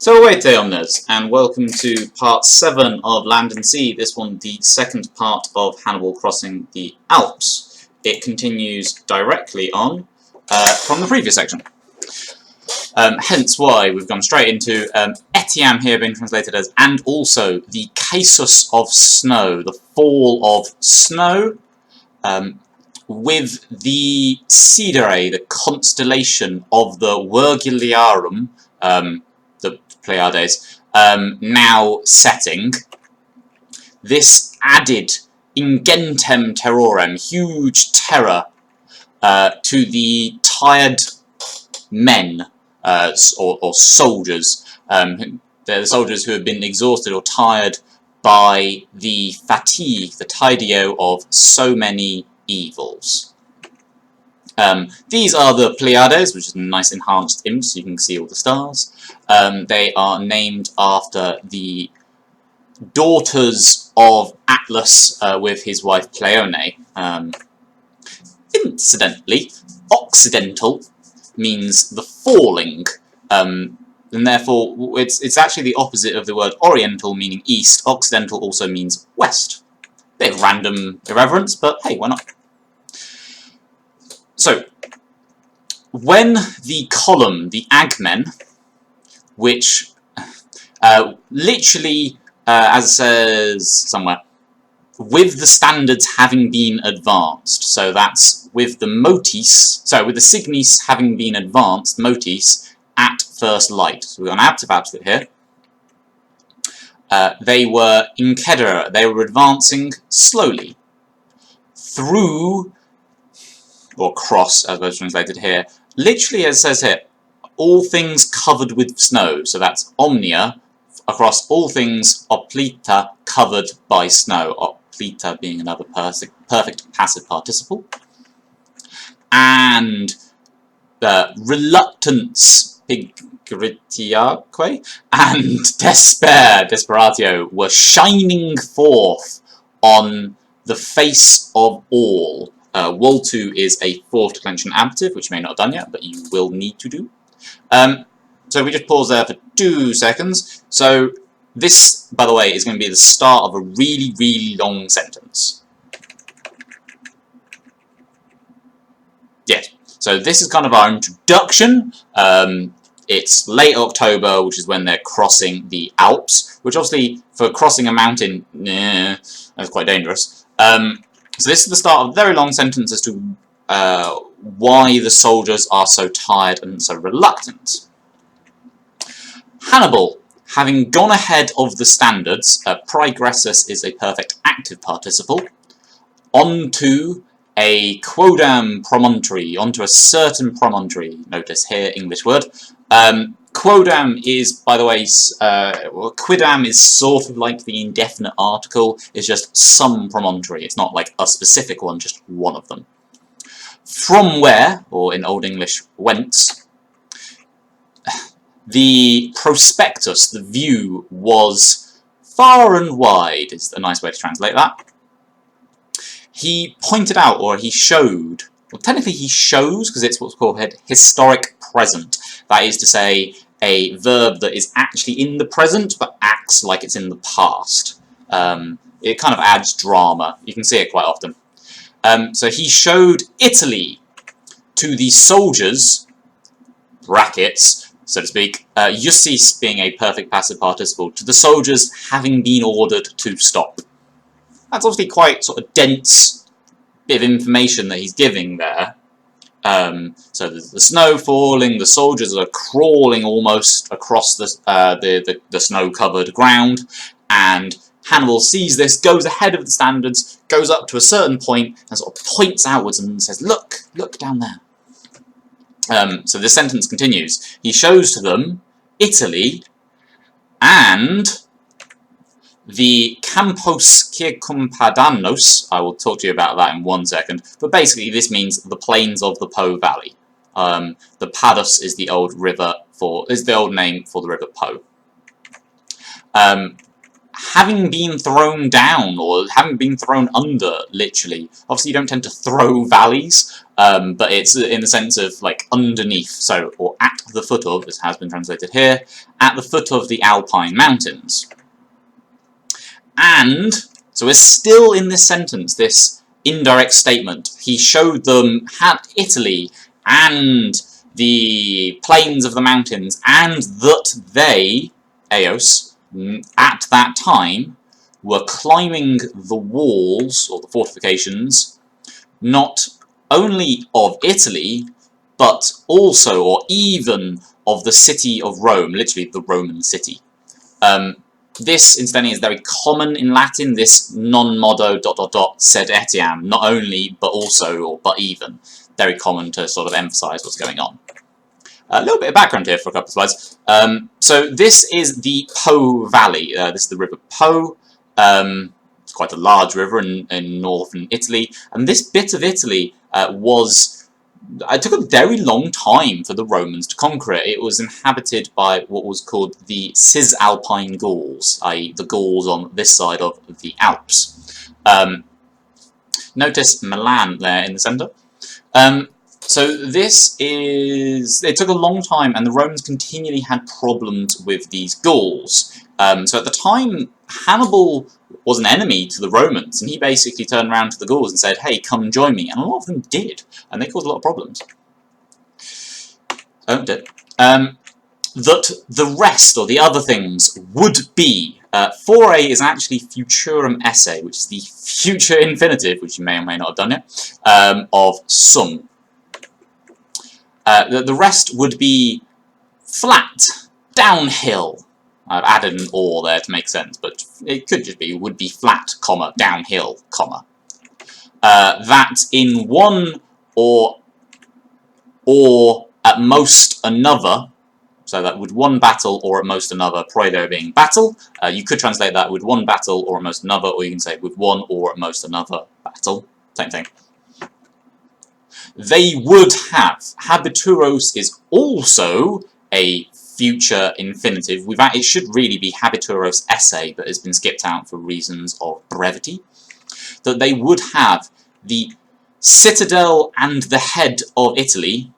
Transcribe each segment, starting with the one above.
So await omnes, and welcome to part 7 of Land and Sea, this one the second part of Hannibal crossing the Alps. It continues directly on from the previous section. Hence why we've gone straight into Etiam here being translated as, and also the casus of snow, the fall of snow, with the Sidere, the constellation of the Virgiliarum, the Pleiades, now setting. This added ingentem terrorem, huge terror, to the tired men, or soldiers. They're the soldiers who have been exhausted or tired by the fatigue, the tidio of so many evils. These are the Pleiades, which is a nice enhanced image so you can see all the stars. They are named after the daughters of Atlas with his wife Pleione. Incidentally, occidental means the falling, and therefore it's actually the opposite of the word oriental, meaning east. Occidental also means west. Bit of random irreverence, but hey, why not? So, when the column, the agmen, which literally, as it says somewhere, with the standards having been advanced, so that's with the motis, so with the signis having been advanced, motis, at first light. So we've got an active adjective here. They were incedere, they were advancing slowly through, or cross, as was translated here, literally as it says here, all things covered with snow, so that's omnia, across all things oplita, covered by snow, oplita being another perfect passive participle, and the reluctance, pigritiaque, and despair, desperatio, were shining forth on the face of all. Woltu is a fourth declension adjective, which you may not have done yet, but you will need to do. So we just pause there for 2 seconds. So this, by the way, is going to be the start of a really, really long sentence. Yes, so this is kind of our introduction. It's late October, which is when they're crossing the Alps, which obviously, for crossing a mountain, that's quite dangerous. So this is the start of a very long sentence as to why the soldiers are so tired and so reluctant. Hannibal, having gone ahead of the standards, progressus is a perfect active participle, onto a quodam promontory, onto a certain promontory. Notice here, English word. Quodam is, by the way, quidam is sort of like the indefinite article, it's just some promontory, it's not like a specific one, just one of them. From where, or in Old English, whence, the prospectus, the view, was far and wide, is a nice way to translate that. He pointed out, or he showed, well technically he shows, because it's what's called historic present. That is to say, a verb that is actually in the present, but acts like it's in the past. It kind of adds drama. You can see it quite often. So he showed Italy to the soldiers, brackets, so to speak, iussis being a perfect passive participle, to the soldiers having been ordered to stop. That's obviously quite sort of dense bit of information that he's giving there. So there's the snow falling, the soldiers are crawling almost across the snow-covered ground, and Hannibal sees this, goes ahead of the standards, goes up to a certain point, and sort of points outwards and says, look, look down there. So this sentence continues. He shows to them Italy and the Campos Circumpadanos. I will talk to you about that in 1 second, but basically this means the plains of the Po Valley. The Padus is the old name for the river Po. having been thrown down, or having been thrown under, literally. Obviously you don't tend to throw valleys, but it's in the sense of like underneath, so, or at the foot of, as has been translated here, at the foot of the Alpine mountains. And, so we're still in this sentence, this indirect statement. He showed them Italy and the plains of the mountains, and that they, Eos, at that time, were climbing the walls, or the fortifications, not only of Italy, but also, or even, of the city of Rome, literally the Roman city. This, incidentally, is very common in Latin, this non-modo ... sed etiam, not only, but also, or but even. Very common to sort of emphasise what's going on. A little bit of background here for a couple of slides. So this is the Po Valley. This is the river Po. It's quite a large river in northern Italy. And this bit of Italy it took a very long time for the Romans to conquer it. It was inhabited by what was called the Cisalpine Gauls, i.e. the Gauls on this side of the Alps. Notice Milan there in the centre. So this is... It took a long time, and the Romans continually had problems with these Gauls. So at the time, Hannibal was an enemy to the Romans, and he basically turned around to the Gauls and said, hey, come join me, and a lot of them did, and they caused a lot of problems. That the rest, or the other things, would be... 4a is actually futurum esse, which is the future infinitive, which you may or may not have done yet, of sum. The rest would be flat, downhill. I've added an or there to make sense, but it could just be, would be flat, comma, downhill, comma. That in one or at most another, so that with one battle or at most another, there being battle, you could translate that with one battle or at most another, or you can say with one or at most another battle, same thing. They would have. Habituros is also a future infinitive. It should really be habituros esse, but has been skipped out for reasons of brevity. That they would have the citadel and the head of Italy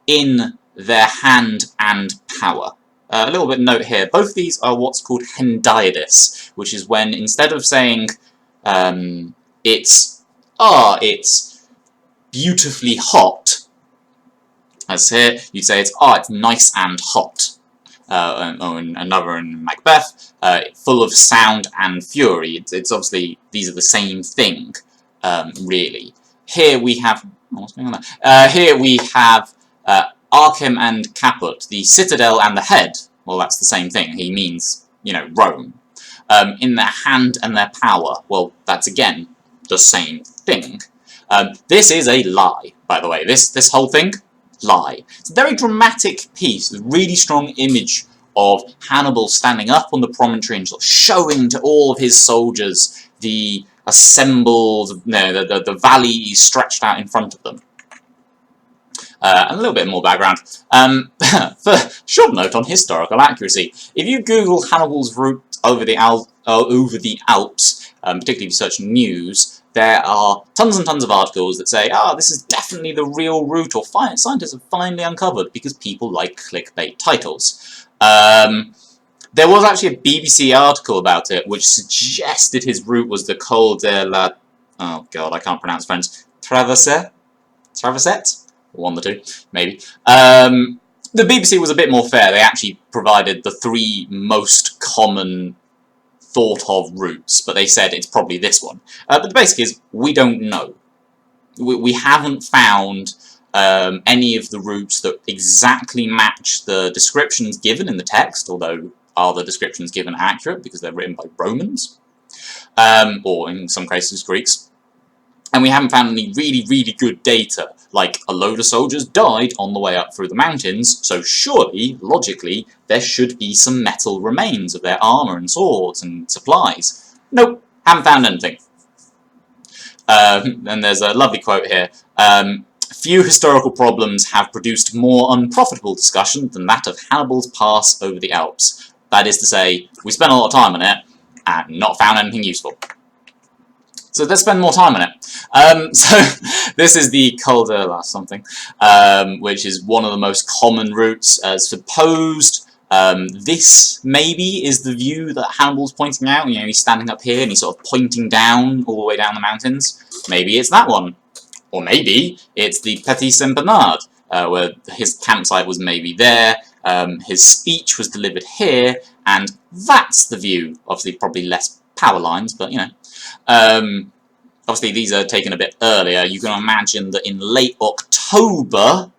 in their hand and power. A little bit of note here. Both of these are what's called hendiadys, which is when instead of saying it's beautifully hot, as here, you'd say it's nice and hot. Or another in Macbeth, full of sound and fury. It's obviously, these are the same thing, really. Here we have, what's going on there? Here we have Archem and Caput, the citadel and the head. Well, that's the same thing. He means, Rome. In their hand and their power. Well, that's again the same thing. This is a lie, by the way. This whole thing, lie. It's a very dramatic piece, a really strong image of Hannibal standing up on the promontory and sort of showing to all of his soldiers the assembled, the valley stretched out in front of them. And a little bit more background. For short note on historical accuracy, if you Google Hannibal's route over the Alps, particularly if you search news, there are tons and tons of articles that say, this is definitely the real route, or scientists have finally uncovered, because people like clickbait titles. There was actually a BBC article about it, which suggested his route was the Col de la... Oh god, I can't pronounce French. Traversette? One of the two, maybe. The BBC was a bit more fair. They actually provided the 3 most common thought of routes, but they said it's probably this one. But the basic is, we don't know. We haven't found any of the routes that exactly match the descriptions given in the text, although are the descriptions given accurate because they're written by Romans, or in some cases Greeks. And we haven't found any really, really good data, like a load of soldiers died on the way up through the mountains, so surely, logically, there should be some metal remains of their armour and swords and supplies. Nope, haven't found anything. And there's a lovely quote here. Few historical problems have produced more unprofitable discussion than that of Hannibal's pass over the Alps. That is to say, we spent a lot of time on it, and not found anything useful. So let's spend more time on it. So this is the Col de la something, which is one of the most common routes supposed. This maybe is the view that Hannibal's pointing out. You know, he's standing up here and he's sort of pointing down all the way down the mountains. Maybe it's that one. Or maybe it's the Petit Saint Bernard, where his campsite was maybe there, his speech was delivered here, and that's the view. Obviously, probably less power lines, but you know. Obviously, these are taken a bit earlier. You can imagine that in late October,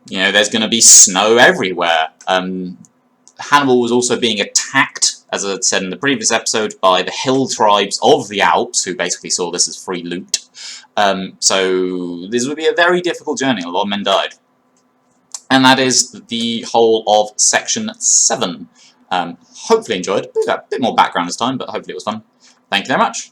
you know, there's going to be snow everywhere. Hannibal was also being attacked, as I said in the previous episode, by the hill tribes of the Alps, who basically saw this as free loot. So this would be a very difficult journey. A lot of men died. And that is the whole of Section 7. Hopefully enjoyed. A bit more background this time, but hopefully it was fun. Thank you very much.